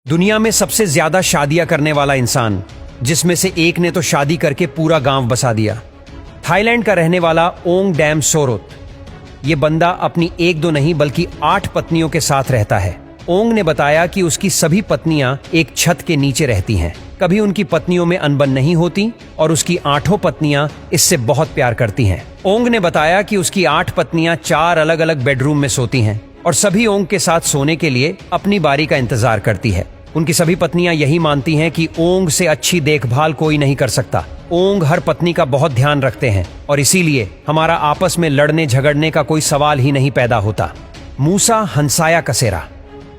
दुनिया में सबसे ज्यादा शादियां करने वाला इंसान, जिसमें से एक ने तो शादी करके पूरा गांव बसा दिया। थाईलैंड का रहने वाला ओंग डैम सोरोत। ये बंदा अपनी एक दो नहीं बल्कि 8 पत्नियों के साथ रहता है। ओंग ने बताया कि उसकी सभी पत्नियां एक छत के नीचे रहती हैं। कभी उनकी पत्नियों में अनबन नहीं होती और उसकी 8 पत्नियां इससे बहुत प्यार करती हैं। ओंग ने बताया कि उसकी 8 पत्नियां 4 अलग अलग बेडरूम में सोती हैं और सभी ओंग के साथ सोने के लिए अपनी बारी का इंतजार करती है। उनकी सभी पत्नियां यही मानती हैं कि ओंग से अच्छी देखभाल कोई नहीं कर सकता। ओंग हर पत्नी का बहुत ध्यान रखते हैं और इसीलिए हमारा आपस में लड़ने झगड़ने का कोई सवाल ही नहीं पैदा होता। मूसा हंसाया कसेरा।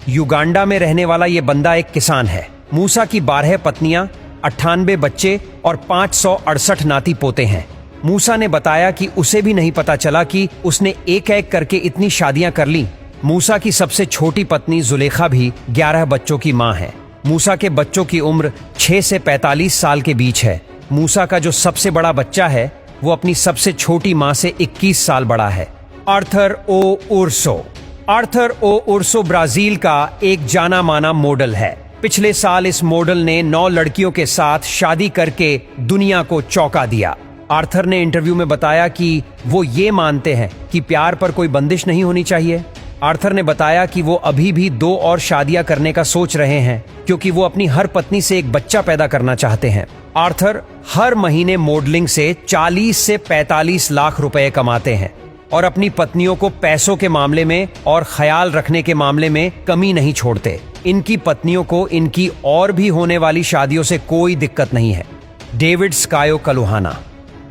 युगांडा में रहने वाला ये बंदा एक किसान है। मूसा की 12 पत्नियां, 98 बच्चे और 568 नाती पोते हैं। मूसा ने बताया कि उसे भी नहीं पता चला कि उसने एक एक करके इतनी शादियां कर ली। मूसा की सबसे छोटी पत्नी जुलेखा भी 11 बच्चों की मां है। मूसा के बच्चों की उम्र 6 से 45 साल के बीच है। मूसा का जो सबसे बड़ा बच्चा है वो अपनी सबसे छोटी मां से 21 साल बड़ा है। आर्थर ओ उर्सो। आर्थर ओ उर्सो ब्राजील का एक जाना माना मॉडल है। पिछले साल इस मॉडल ने 9 लड़कियों के साथ शादी करके दुनिया को चौंका दिया। आर्थर ने इंटरव्यू में बताया कि वो ये मानते हैं कि प्यार पर कोई बंदिश नहीं होनी चाहिए। आर्थर ने बताया कि वो अभी भी 2 और शादियां करने का सोच रहे हैं क्योंकि वो अपनी हर पत्नी से एक बच्चा पैदा करना चाहते हैं। आर्थर हर महीने मॉडलिंग से 40 से 45 लाख रुपए कमाते हैं और अपनी पत्नियों को पैसों के मामले में और ख्याल रखने के मामले में कमी नहीं छोड़ते। इनकी पत्नियों को इनकी और भी होने वाली शादियों से कोई दिक्कत नहीं है। डेविड स्कायो कलुहाना।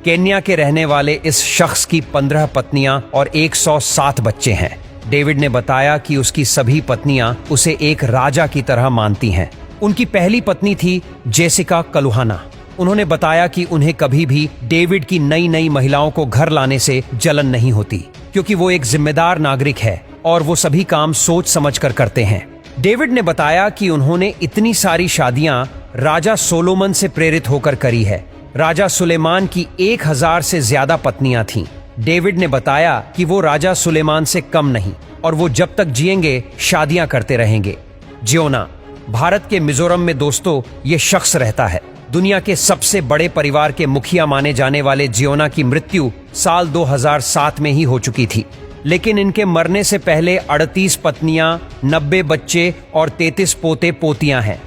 केन्या के रहने वाले इस शख्स की 15 पत्नियां और 107 बच्चे हैं। डेविड ने बताया कि उसकी सभी पत्नियां उसे एक राजा की तरह मानती हैं। उनकी पहली पत्नी थी जेसिका कलुहाना। उन्होंने बताया कि उन्हें कभी भी डेविड की नई नई महिलाओं को घर लाने से जलन नहीं होती क्योंकि वो एक जिम्मेदार नागरिक है और वो सभी काम सोच समझ कर करते हैं। डेविड ने बताया कि उन्होंने इतनी सारी शादियां राजा सोलोमन से प्रेरित होकर करी है। राजा सुलेमान की 1000 से ज्यादा पत्नियां थीं। डेविड ने बताया कि वो राजा सुलेमान से कम नहीं और वो जब तक जिएंगे शादियां करते रहेंगे। जियोना। भारत के मिजोरम में दोस्तों ये शख्स रहता है। दुनिया के सबसे बड़े परिवार के मुखिया माने जाने वाले जियोना की मृत्यु साल 2007 में ही हो चुकी थी, लेकिन इनके मरने से पहले 38 पत्नियां, 90 बच्चे और 33 पोते पोतियां हैं।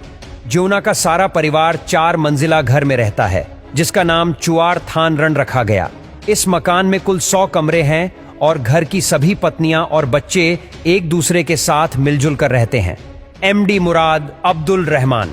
जियोना का सारा परिवार 4 मंजिला घर में रहता है जिसका नाम चुआर थान रन रखा गया। इस मकान में कुल 100 कमरे हैं और घर की सभी पत्नियां और बच्चे एक दूसरे के साथ मिलजुल कर रहते हैं। एमडी मुराद अब्दुल रहमान।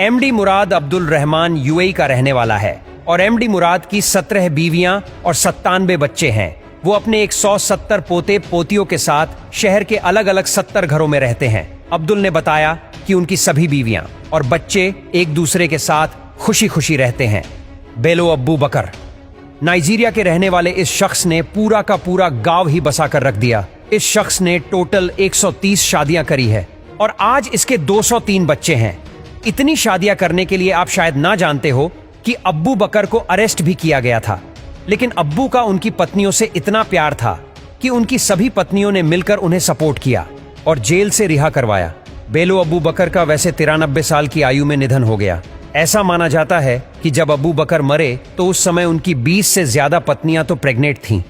एमडी मुराद अब्दुल रहमान यूएई का रहने वाला है और एमडी मुराद की 17 बीवियां और 97 बच्चे हैं। वो अपने 170 पोते पोतियों के साथ शहर के अलग अलग 70 घरों में रहते हैं। अब्दुल ने बताया कि उनकी सभी बीवियां और बच्चे एक दूसरे के साथ खुशी खुशी रहते हैं। बेलो अब्बू बकर। नाइजीरिया के रहने वाले इस शख्स ने पूरा का पूरा गांव ही बसा कर रख दिया। इस शख्स ने टोटल 130 शादियां करी है और आज इसके 203 बच्चे हैं। इतनी शादियां करने के लिए आप शायद ना जानते हो कि अब्बू बकर को अरेस्ट भी किया गया था, लेकिन अब्बू का उनकी पत्नियों से इतना प्यार था कि उनकी सभी पत्नियों ने मिलकर उन्हें सपोर्ट किया और जेल से रिहा करवाया। बेलो अब्बू बकर का वैसे 93 साल की आयु में निधन हो गया। ऐसा माना जाता है कि जब अब्बू बकर मरे तो उस समय उनकी 20 से ज्यादा पत्नियां तो प्रेग्नेंट थीं।